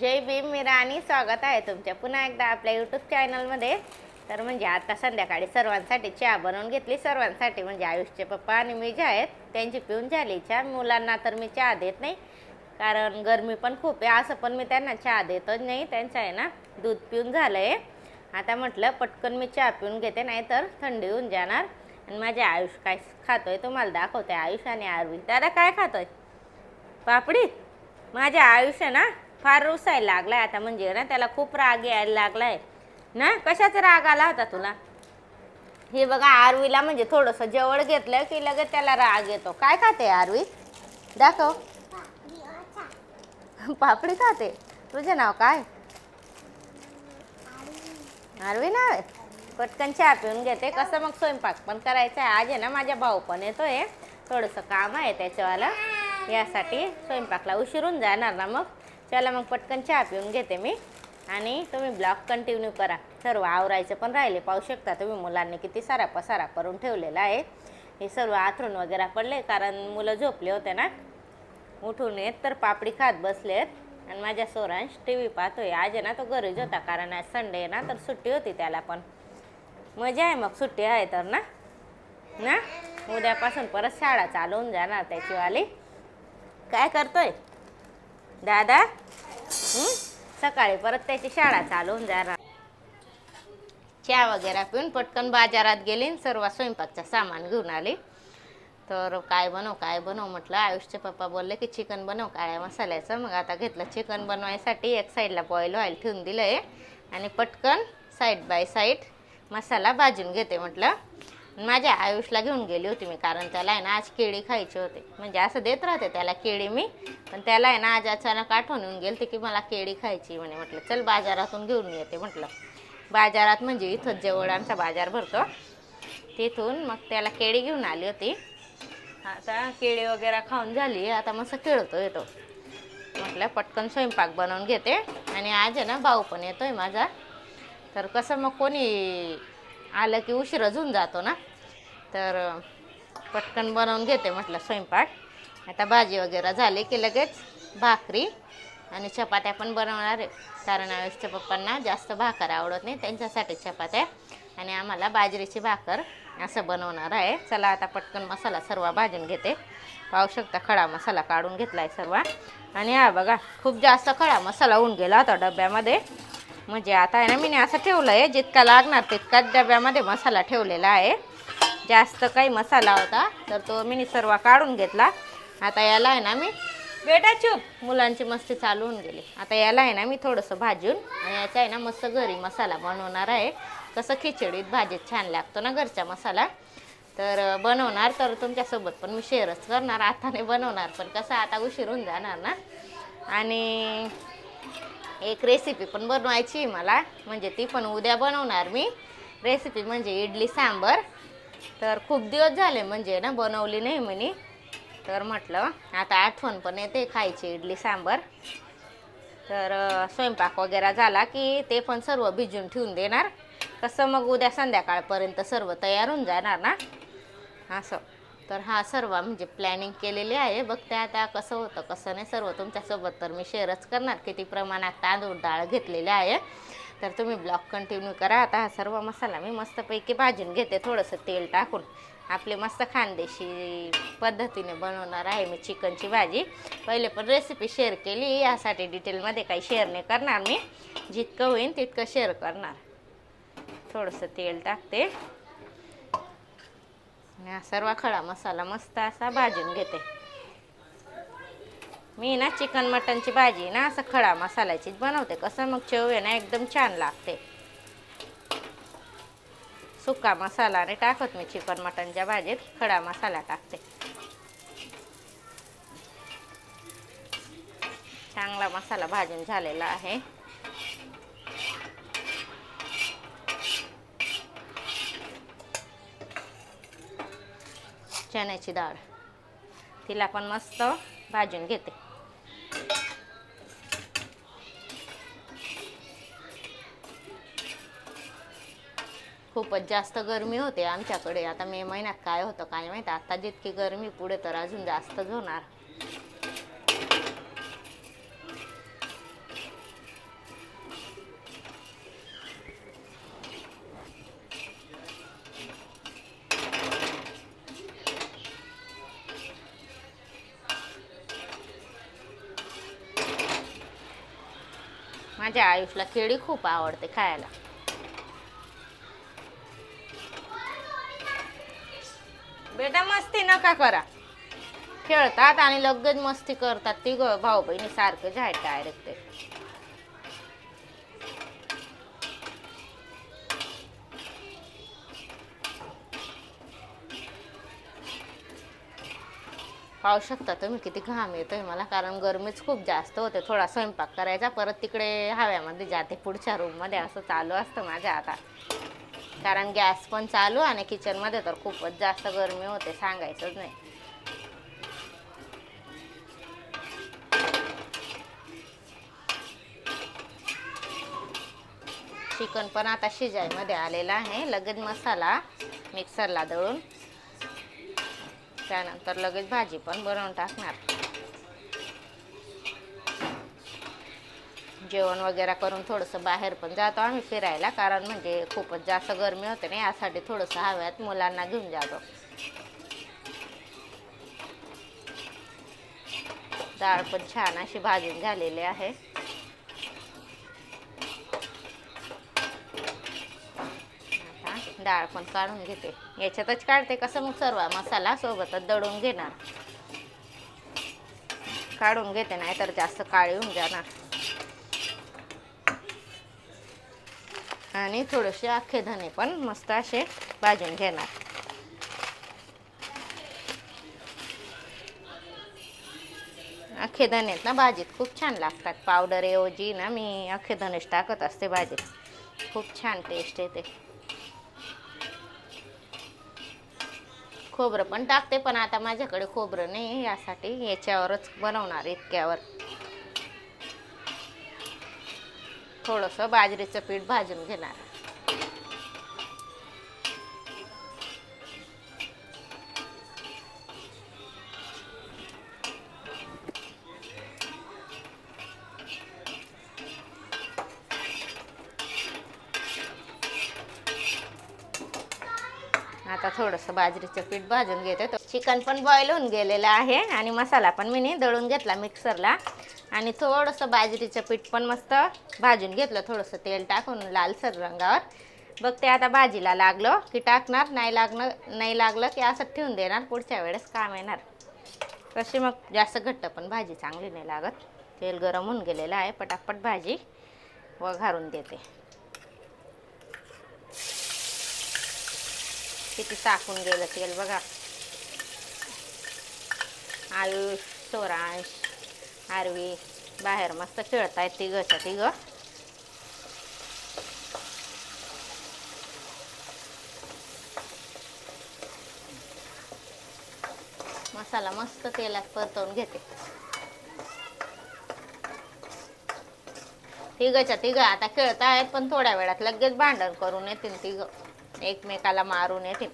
जय भीम, मी राणी. स्वागत आहे तुमच्या पुन्हा एकदा आपल्या यूट्यूब चॅनलमध्ये. तर म्हणजे आता संध्याकाळी सर्वांसाठी चहा बनवून घेतली. सर्वांसाठी म्हणजे आयुषचे पप्पा आणि मी जे आहेत त्यांची पिऊन झाली चहा. मुलांना तर मी चहा देत नाही कारण गरमी पण खूप आहे. असं पण मी त्यांना चहा देतच नाही. त्यांचं आहे ना दूध पिऊन झालं आहे. आता म्हटलं पटकन मी चहा पिऊन घेते, नाही तर थंडी होऊन जाणार. आणि माझे आयुष काय खातोय तुम्हाला दाखवते. आयुष आणि आरवी. दादा काय खातोय? पापडी. माझ्या आयुष्य ना फार रुसायला लागलाय आता. म्हणजे ना त्याला खूप राग यायला लागलाय ना. कशाचा राग आला होता तुला? हे बघा आरवीला म्हणजे थोडंसं जवळ घेतलं की लगेच त्याला राग येतो. काय खाते आरवी? दाखव. पापडी खाते. तुझं नाव काय? आरवी नाव आहे. पटकन चहा पिऊन घेते. कसं मग स्वयंपाक पण करायचा आहे. आज आहे ना माझ्या भाऊ पण येतोय. थोडंसं काम आहे त्याच्यावाला. यासाठी स्वयंपाकला उशिरून जाणार ना. मग चला मग पटकन चहा पिऊन घेते मी. आणि तुम्ही ब्लॉग कंटिन्यू करा. सर्व आवरायचं पण राहिले. पाहू शकता तुम्ही मुलांनी किती सारा पसारा करून ठेवलेला आहे. हे सर्व आथरून वगैरे पडले कारण मुलं झोपले होते ना. उठून येत तर पापडी खात बसलेत. आणि माझ्या सोरांश टी व्ही पाहतोय. आज आहे ना तो घरीच होता कारण आज संडे आहे ना, तर सुट्टी होती त्याला पण. मजा आहे मग सुट्टी आहे तर ना. ना उद्यापासून परत शाळा चालू होऊन जाणार त्याचीवाली. काय करतोय दादा? सकाळी परत त्याची शाळा चालू होऊन जाणार. चहा वगैरे पिऊन पटकन बाजारात गेली. सर्व स्वयंपाकचं सामान घेऊन आले. तर काय बनव म्हटलं. आयुषचे पप्पा बोलले की चिकन बनव काळ्या मसाल्याचं. मग आता घेतलं चिकन बनवायसाठी. एक साईडला बॉईल ऑइल ठेवून दिलं आहे आणि पटकन साईड बाय साईड मसाला भाजून घेते म्हटलं. माझ्या आयुषला घेऊन गेली होती मी कारण त्याला आहे ना आज केळी खायची होते. म्हणजे असं देत राहते त्याला केळी मी, पण त्याला आहे ना आज अचानक आठवण येऊन गेली की मला केळी खायची म्हणे. म्हटलं चल बाजारातून घेऊन येते म्हटलं. बाजारात म्हणजे इथंच जवळ आमचा बाजार भरतो तिथून. मग त्याला केळी घेऊन आली होती. आता केळी वगैरे खाऊन झाली. आता मस्त खेळतो येतो. म्हटलं पटकन स्वयंपाक बनवून घेते. आणि आज आहे ना भाऊ पण येतोय माझा. तर कसं मग कोणी आलं की उशीरच होऊन जातो ना. तर पटकन बनवून घेते म्हटलं स्वयंपाक. आता भाजी वगैरे झाली की लगेच भाकरी आणि चपात्या पण बनवणार आहे. कारण आयुषच्या पप्पांना जास्त भाकर आवडत नाही. त्यांच्यासाठी चपात्या आणि आम्हाला बाजरीची भाकर असं बनवणार आहे. चला आता पटकन मसाला सर्व भाजून घेते. पाहू शकता खडा मसाला काढून घेतला आहे सर्व. आणि हा बघा खूप जास्त खडा मसाला होऊन गेला होता डब्यामध्ये. म्हणजे आता आहे ना मी असं ठेवलं आहे जितका लागणार तितकाच डब्यामध्ये मसाला ठेवलेला आहे. जास्त काही मसाला होता तर तो मी सर्व काढून घेतला. आता याला आहे ना मी बेटा चूप, मुलांची मस्ती चालू होऊन गेली. आता याला आहे ना मी थोडंसं भाजून आणि याचा आहे ना मस्त घरी मसाला बनवणार आहे. कसं खिचडीत भाजीत छान लागतो ना घरचा मसाला. तर बनवणार तर तुमच्यासोबत पण मी शेअरच करणार. आता नाही बनवणार पण कसं आता उशीर होऊन जाणार ना. आणि एक रेसिपी पण बनवायची मला, म्हणजे ती पण उद्या बनवणार मी. रेसिपी म्हणजे इडली सांबर. तर खूप दिवस झाले म्हणजे ना बनवली नाही मी. तर म्हटलं आता आठवण पण येते खायची इडली सांबर. तर स्वयंपाक वगैरे झाला की ते पण सर्व भिजून ठेवून देणार. कसं मग उद्या संध्याकाळपर्यंत सर्व तयार होऊन जाणार ना असं. तर हा सर्व म्हणजे प्लॅनिंग केलेली आहे. बघते आता कसं होतं कसं नाही. सर्व तुमच्यासोबत तर मी शेअरच करणार. किती प्रमाणात तांदूळ डाळ घेतलेले आहे. तर तुम्ही ब्लॉग कंटिन्यू करा. आता हा सर्व मसाला मी मस्तपैकी भाजून घेते थोडंसं तेल टाकून. आपले मस्त खानदेशी पद्धतीने बनवणार आहे मी चिकनची भाजी. पहिले पण रेसिपी शेअर केली. यासाठी डिटेलमध्ये काही शेअर नाही करणार मी. जितकं होईल तितकं शेअर करणार. थोडंसं तेल टाकते आणि सर्व खडा मसाला मस्त असा भाजून घेते. मी ना चिकन मटनची भाजी ना असं खडा मसाल्याचीच बनवते. कसं मग चव आहे ना एकदम छान लागते. सुका मसाला नाही टाकत मी चिकन मटनच्या भाजीत. खडा मसाला टाकते. चांगला मसाला भाजून झालेला आहे. चण्याची डाळ तिला पण मस्त भाजून घेते. खूपच जास्त गरमी होते आमच्याकडे. आता मे महिन्यात काय होतं काय माहीत. आता जितकी गरमी पुढे तर अजून जास्तच होणार. माझ्या आयुषला केळी खूप आवडते खायला. बेटा मस्ती नका करा. खेळतात आणि लगेच मस्ती करतात ती भाऊ बहिणी सारखेच आहेत डायरेक्ट ते. पाहू शकता तुम्ही किती घाम येतोय मला, कारण गरमीच खूप जास्त होते. थोडा स्वयंपाक करायचा, परत तिकडे हव्यामध्ये जाते पुढच्या रूममध्ये, असं चालू असतं माझ्या आता. कारण गॅस पण चालू आणि किचनमध्ये तर खूपच जास्त गरमी होते, सांगायचंच नाही. चिकन पण आता शिजायमध्ये आलेला आहे. लगेच मसाला मिक्सरला दळून त्यानंतर लगेच भाजी पण बनवून टाकणार. जेवण वगैरे करून थोडंसं बाहेर पण जातो आम्ही फिरायला, कारण म्हणजे खूपच जास्त गरमी होते ना, यासाठी थोडंसं हव्यात मुलांना घेऊन जातो. डाळ पण छान अशी भाजून झालेली आहे. आता डाळ पण काढून घेते, याच्यातच काढते कसं मग सर्व मसाला सोबतच दळून घेणार. काढून घेते, नाही तर जास्त काळी होऊन जाणार. आणि थोडेसे अख्खे धने पण मस्त असे भाजून घेणार. अख्खे धने ना भाजीत खूप छान लागतात. पावडर ऐवजी ना मी अख्खे धनेच टाकत असते भाजीत, खूप छान टेस्ट येते. खोबरं पण टाकते, पण आता माझ्याकडे खोबरं नाही, यासाठी याच्यावरच बनवणार. इतक्यावर थोडंसं बाजरीचं पीठ भाजून घेणार. आता थोडंसं बाजरीचं पीठ भाजून घेते. चिकन पण बॉईल होऊन गेलेलं आहे आणि मसाला पण मी दळून घेतला मिक्सरला. आणि थोडंसं बाजरीचं पीठ पण मस्त भाजून घेतलं, थोडंसं तेल टाकून लालसर रंगावर. बघते आता भाजीला लागलं की टाकणार, नाही लागलं की असं ठेवून देणार, पुढच्या वेळेस काम येणार. तशी मग जास्त घट्ट पण भाजी चांगली नाही लागत. तेल गरम होऊन गेलेलं आहे, पटापट भाजी वघारून देते. किती टाकून गेलं तेल बघा. आयुष, सोरांश, आरवी बाहेर मस्त खेळतायत तिघच्या तिघं. मसाला मस्त तेलात परतवून घेते. तिघच्या तिघं आता खेळतायत, पण थोड्या वेळात लगेच भांडण करून येतील तिघं, एकमेकाला मारून येतील.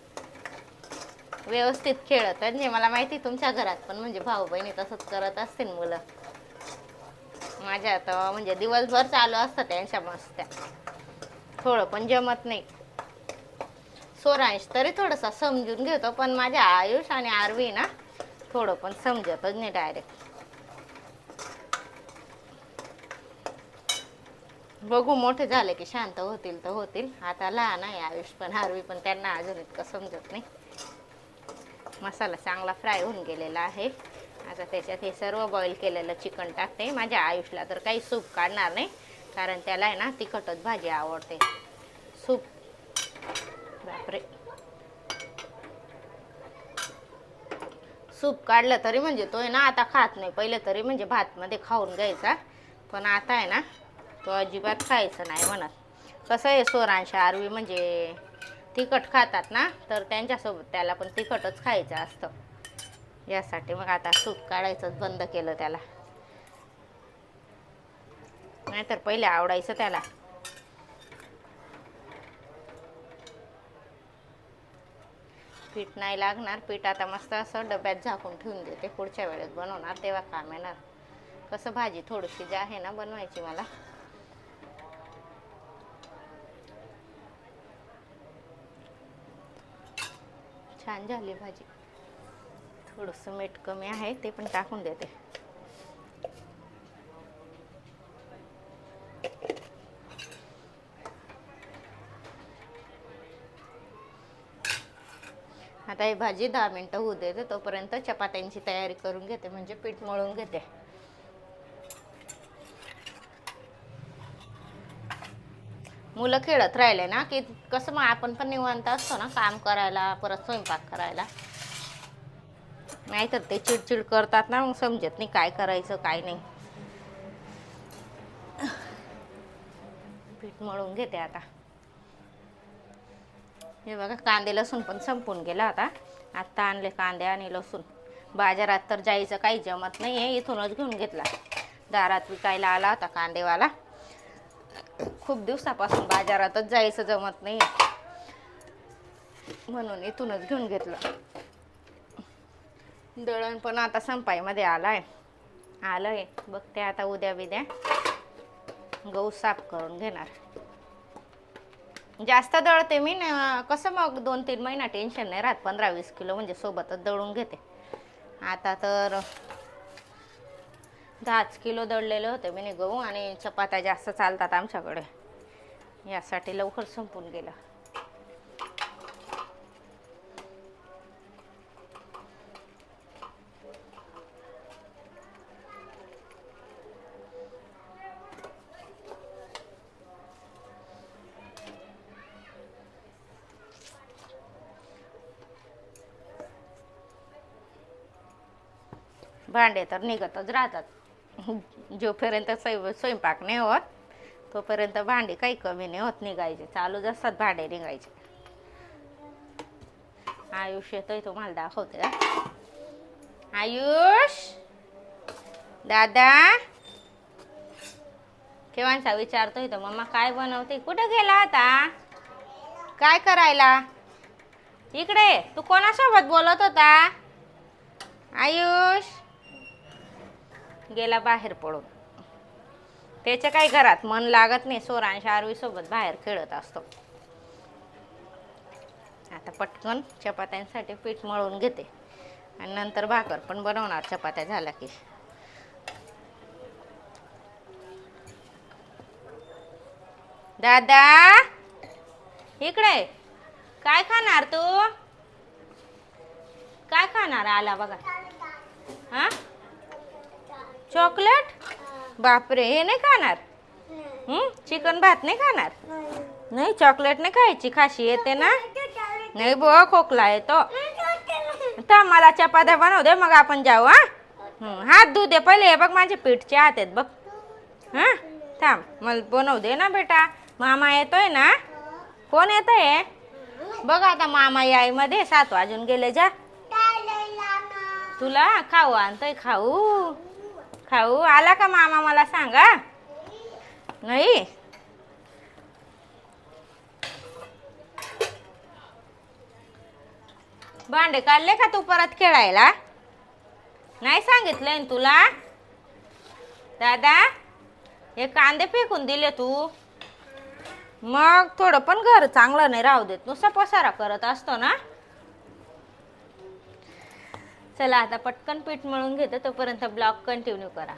व्यवस्थित खेळत म्हणजे मला माहिती तुमच्या घरात पण म्हणजे भाऊ बहिणी तसंच करत असतील मुलं. माझ्या तर म्हणजे दिवसभर चालू असतं त्यांच्या मस्त्या, थोडं पण जमत नाही. सोरांश तरी थोडंसं समजून घेतो, पण माझ्या आयुष आणि आरवी ना थोडं पण समजतच नाही डायरेक्ट. बघू मोठे झाले की शांत होतील तर होतील. आता लहान आहे आयुष पण आरवी पण, त्यांना अजून इतकं समजत नाही. मसाला चांगला फ्राय होऊन गेलेला आहे. आता त्याच्यात हे सर्व बॉईल केलेलं चिकन टाकते. माझ्या आयुषला तर काही सूप काढणार नाही, कारण त्याला आहे ना तिखटच भाजी आवडते. सूप बापरे, सूप काढलं तरी म्हणजे तो आहे ना आता खात नाही. पहिले तरी म्हणजे भातमध्ये खाऊन घ्यायचा, पण आता आहे ना तो अजिबात खायचं नाही म्हणत. कसं आहे सोरांश आरवी म्हणजे तिखट खातात ना, तर त्यांच्यासोबत त्याला पण तिखटच खायचं असतं. यासाठी मग आता सूप काढायचंच बंद केलं त्याला, नाहीतर पहिले आवडायचं त्याला. पीठ नाही लागणार. पीठ आता मस्त असं डब्यात झाकून ठेवून देते, पुढच्या वेळेस बनवणार तेव्हा काम येणार. कसं भाजी थोडीशी जी आहे ना बनवायची मला. छान झाली भाजी. थोडंसं मीठ कमी आहे, ते पण टाकून देते. आता ही भाजी 10 मिनटं होऊ देते, तोपर्यंत चपात्यांची तयारी करून घेते, म्हणजे पीठ मळून घेते. मुलं खेळत राहिले ना की कसं मग आपण पण निवांत असतो ना काम करायला, परत स्वयंपाक करायला. नाहीतर ते चिडचिड करतात ना, मग समजत नाही काय करायचं काय नाही. पीठ मळून घेते आता. हे बघा, कांदे लसूण पण संपून गेला आता. आत्ता आणले कांदे आणि लसूण. बाजारात तर जायचं काही जमत नाही आहे, इथूनच घेऊन घेतला. दारात विकायला आला होता कांदेवाला. खूप दिवसापासून बाजारातच जायचं जमत नाही, म्हणून इथूनच घेऊन घेतलं. दळण पण आता संपायमध्ये आलंय. बघते आता उद्या बिद्या गहू साफ करून घेणार. जास्त दळते मी ना, कसं मग 2-3 महिना टेन्शन नाही राहत. 15-20 किलो म्हणजे सोबतच दळून घेते. आता तर 10 किलो दळलेले होते मी गहू, आणि चपात्या जास्त चालतात आमच्याकडे, यासाठी लवकर संपून गेलं. भांडे तर निघतच राहतात. जोपर्यंत स्वयंपाक नाही होत तोपर्यंत भांडे काही कमी नाही होत, निघायचे चालूच असतात भांडे निघायचे. आयुष येतोय, तुम्हाला दाखवते. आयुष दादा केव्हाचा विचारतोय तर मम्मा काय बनवते. कुठं गेला आता, काय करायला. इकडे तू कोणासोबत बोलत होता. आयुष गेला बाहेर पडून. त्याच्या काही घरात मन लागत नाही, सोरांश आरवी सोबत बाहेर खेळत असतो. आता पटकन चपात्यांसाठी पीठ मळून घेते, आणि नंतर भाकर पण बनवणार चपात्या झाल्या की. दादा इकडे, काय खाणार तू, काय खाणार. आला बघा. हा चॉकलेट, बापरे, हे नाही खाणार. चिकन भात नाही खाणार. नाही, चॉकलेट नाही खायची, खाशी येते ना. नाही बघ, खोकला येतो. थांब, मला चपात्या बनवू दे, मग आपण जाऊ. हात धुऊ दे पहिले. हे बघ माझे पीठचे हात आहेत बघ. हा थांब, मला बनवू दे ना बेटा. मामा येतोय ना. कोण येतोय बघ. आता मामा यायमध्ये 7 वाजून गेले. जा, तुला खाऊ आणतोय. खाऊ आला का मामा, मला सांगा. नाही, भांडे काढले का तू परत खेळायला. नाही सांगितलंय तुला. दादा हे कांदे फेकून दिले तू. मग थोडं पण घर चांगलं नाही राहू देत, नुसता पसारा करत असतो ना. चला आता पटकन पीठ मळून घेते, तोपर्यंत ब्लॉग कंटिन्यू करा.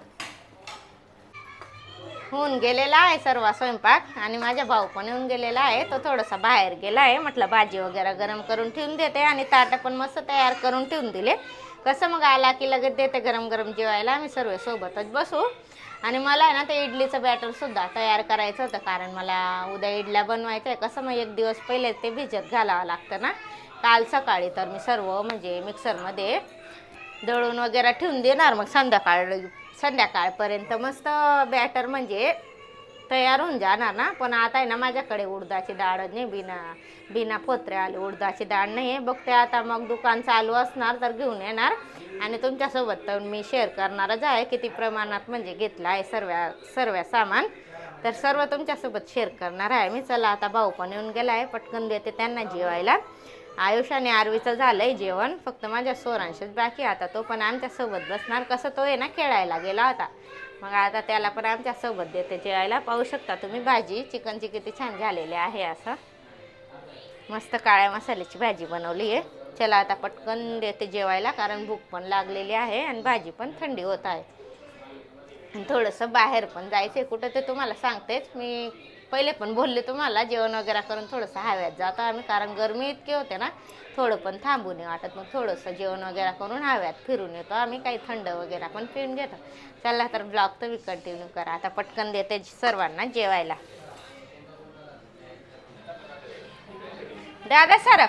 होऊन गेलेला आहे सर्व स्वयंपाक, आणि माझा भाऊ पण येऊन गेलेला आहे. तो थोडासा बाहेर गेला आहे. म्हटलं भाजी वगैरे गरम करून ठेवून देते, आणि ताटं पण मस्त तयार करून ठेवून दिले. कसं मग आला की लगेच देते गरम गरम जेवायला. आम्ही सर्व सोबतच बसू. आणि मला आहे ना ते इडलीचं बॅटरसुद्धा तयार करायचं होतं, कारण मला उद्या इडल्या बनवायचं आहे. कसं मग एक दिवस पहिले ते भिजत घालावं लागतं ना. काल सकाळी तर मी सर्व म्हणजे मिक्सरमध्ये दळून वगैरे ठेवून देणार, मग संध्याकाळपर्यंत मस्त बॅटर म्हणजे तयार होऊन जाणार ना. पण आता आहे ना माझ्याकडे उडदाची डाळ नाही, बिना पोत्रे आले उडदाची डाळ नाही आहे. बघते आता, मग दुकान चालू असणार तर घेऊन येणार, आणि तुमच्यासोबत तर मी शेअर करणारच आहे किती प्रमाणात म्हणजे घेतलं आहे सर्व सामान. तर सर्व तुमच्यासोबत शेअर करणार आहे मी. चला आता भाऊ पण येऊन गेला आहे, पटकन देते त्यांना जेवायला. आयुष आणि आरवीचं झालं आहे जेवण, फक्त माझ्या सोरांशीच बाकी. आता तो पण आमच्यासोबत बसणार. कसं तो आहे ना खेळायला गेला होता, मग आता त्याला पण आमच्यासोबत देते जेवायला. पाहू शकता तुम्ही भाजी चिकनची किती छान झालेली आहे. असं मस्त काळ्या मसाल्याची भाजी बनवली आहे. चला आता पटकन देते जेवायला, कारण भूक पण लागलेली आहे आणि भाजी पण थंडी होत आहे. आणि थोडंसं बाहेर पण जायचं आहे कुठं ते तुम्हाला सांगतेच. मी पहिले पण बोलले तुम्हाला जेवण वगैरे करून थोडंसं हव्यात जातो आम्ही, कारण गरमी इतकी होते ना, थोडं पण थांबू नाही वाटत. मग थोडंसं जेवण वगैरे करून हव्यात फिरून येतो आम्ही, काही थंड वगैरे पण पिऊन घेतो. चला तर ब्लॉग तुम्ही कंटिन्यू करा. आता पटकन देते सर्वांना जेवायला. दादा सर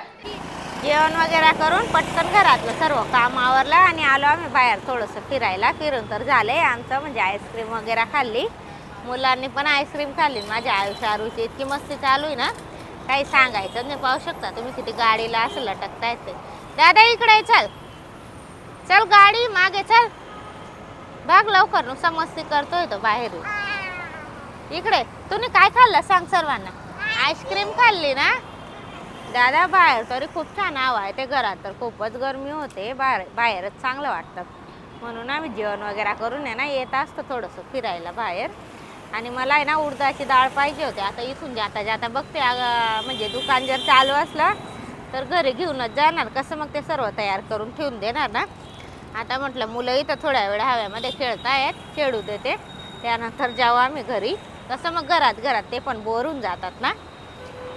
जेवण वगैरे करून पटकन घरातलं सर्व काम आवरलं आणि आलो आम्ही बाहेर थोडंसं फिरायला. फिरून तर झाले आमचं, म्हणजे आईस्क्रीम वगैरे खाल्ली, मुलांनी पण आईस्क्रीम खाल्ली. माझ्या आरुषी इतकी मस्ती चालू आहे ना, काही सांगायचं नाही. पाहू शकता तुम्ही किती गाडीला असं लटकता येते. दादा इकडे चल, चल गाडी मागे चल, बघ लवकर, नुसता मस्ती करतोय तो बाहेर. इकडे तुम्ही काय खाल्लं सांग सर्वांना. आईस्क्रीम खाल्ली ना दादा. बाहेर तरी खूप छान हवा आहे, ते घरात तर खूपच गरमी होते. बाहेरच चांगलं वाटतं, म्हणून आम्ही जेवण वगैरे करून आहे ना येत असतो थोडंसं फिरायला बाहेर. आणि मला आहे ना उडदाची डाळ पाहिजे होती. आता इथून जाता जाता बघते, म्हणजे दुकान जर चालू असलं तर घरी घेऊनच जाणार. कसं मग ते सर्व तयार करून ठेवून देणार ना. आता म्हटलं मुलं इथं थोड्या वेळ हव्यामध्ये खेळतायत, खेळू देते, त्यानंतर जाऊ आम्ही घरी. कसं मग घरात ते पण बोर होऊन जातात ना,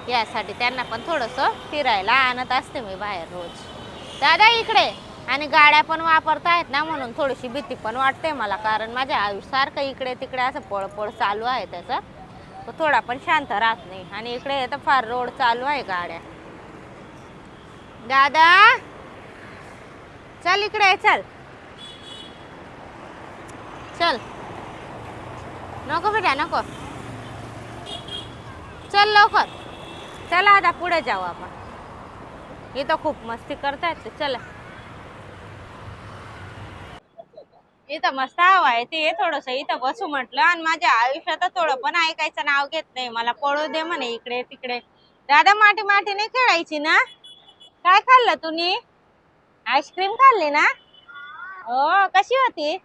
यासाठी त्यांना पण थोडंसं फिरायला आणत असते मी बाहेर रोज. दादा इकडे. आणि गाड्या पण वापरतायत ना, म्हणून थोडीशी भीती पण वाटते मला, कारण माझ्या आयुष्यासारखं इकडे तिकडे असं पळपळ चालू आहे त्याचं, तो थोडा पण शांत राहत नाही. आणि इकडे तर फार रोड चालू आहे गाड्या. दादा चल इकडे, चल चल, नको बेटा नको, चल लवकर. चला आता पुढे जाऊ आपण, इथं खूप मस्ती करतायत ते. चला इथं मस्त हवा आहे, ते थोडस इथं बसू म्हटलं. आणि माझ्या आयुष्यात थोडं पण ऐकायचं नाव घेत नाही, मला पळू दे म्हणे इकडे तिकडे. दादा माटी माटी नाही खेळायची ना. काय खाल्लं तुम्ही. आईस्क्रीम खाल्ली ना. हो कशी होती.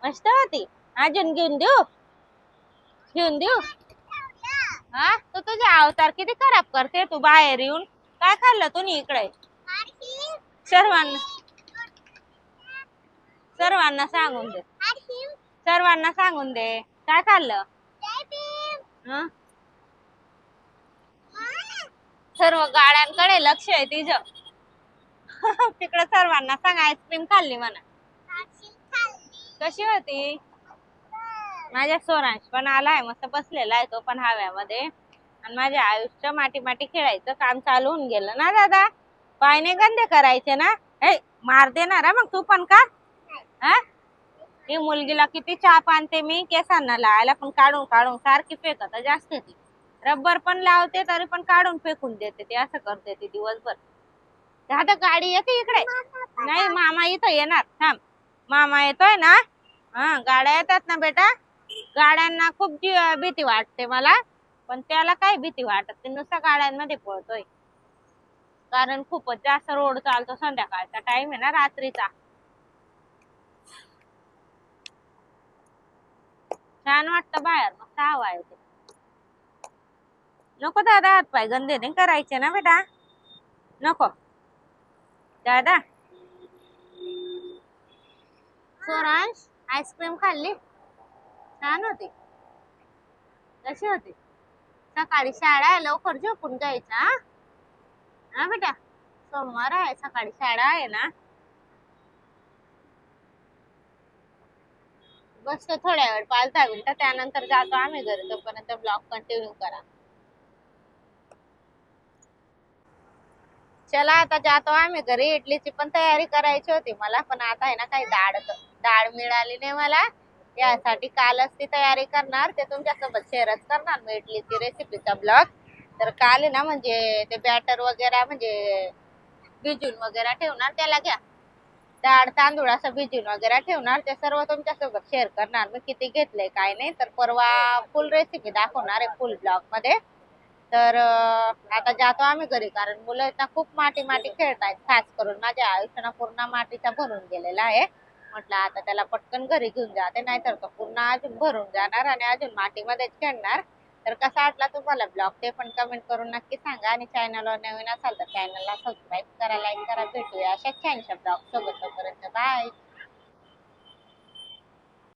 मस्त होती. अजून घेऊन देऊ, घेऊन देऊ. हा तू तुझे अवतार किती खराब करते तू बाहेर येऊन. काय खाल्लं तुम्ही इकडे. सर्वांना सर्वांना सांगून दे, सर्वांना सांगून दे काय खाल्लं. हं? सर्व गाड्यांकडे लक्ष आहे तिचं. तिकडे सर्वांना सांग आईस्क्रीम खाल्ली म्हणा. कशी होती. माझ्या सोरांश पण आलाय, मस्त बसलेला आहे तो पण हव्यामध्ये. आणि माझ्या आयुष्य माटी माटी खेळायचं काम चालू होऊन गेलं ना दादा. पायने गंदे करायचे ना. हे मार देणार मग तू पण का. हा ही मुलगीला किती चाप आणते मी केसांना लावायला, पण काढून काढून सारखी फेकत जास्त ती. रब्बर पण लावते तरी पण काढून फेकून देते ती, असं करते ती दिवसभर. दादा गाडी येते इकडे. नाही मामा इथं येणार, थांब. मामा येतोय ना. हा गाड्या येतात ना बेटा. गाड्यांना खूप भीती वाटते मला, पण त्याला काही भीती वाटत ते, नुसत्या गाड्यांमध्ये पळतोय. कारण खूपच जास्त रोड चालतो, संध्याकाळचा टाइम आहे ना, रात्रीचा. छान वाटतं बाहेर, मस्त हवा येते. नको दादा हात पाय गंदे नाही करायचे ना बेटा, नको. दादा सोरांश आईस्क्रीम खाल्ली. छान होती. कशी होती. सकाळी शाळा आहे, लवकर झोपून जायचा हा बेटा. सोमवार आहे, सकाळी शाळा आहे ना. बस थोड्या वेळ 5-10 मिनिटं, त्यानंतर जातो आम्ही घरी. तोपर्यंत ब्लॉग कंटिन्यू करा. चला आता जातो आम्ही घरी. इडलीची पण तयारी करायची होती मला, पण आता आहे ना काही डाळ मिळाली नाही मला, यासाठी कालच ती तयारी करणार. ते तुमच्यासोबत शेअरच करणार मी इडलीची रेसिपीचा ब्लॉग. तर काल आहे ना, म्हणजे ते बॅटर वगैरे म्हणजे भिजून वगैरे ठेवणार. त्याला घ्या डाळ तांदूळ असं भिजून वगैरे ठेवणार, ते सर्व तुमच्यासोबत शेअर करणार मी किती घेतलंय काय नाही. तर परवा फुल रेसिपी दाखवणार आहे फुल ब्लॉग मध्ये. तर आता जातो आम्ही घरी, कारण मुलं ना खूप माती माती खेळतायत. खास करून माझ्या आयुष्यानं पूर्ण मातीचा भरून गेलेला आहे. म्हटलं आता त्याला पटकन घरी घेऊन जाते, नाहीतर तो पूर्ण अजून भरून जाणार आणि अजून मातीमध्येच खेळणार. तर कसा वाटला तुम्हाला ब्लॉग ते पण कमेंट करून नक्की सांगा. आणि चॅनलवर नवीन असाल तर चॅनलला सबस्क्राईब करा, लाईक करा. भेटूया अशा छानशा ब्लॉग सोबत. तोपर्यंत बाय.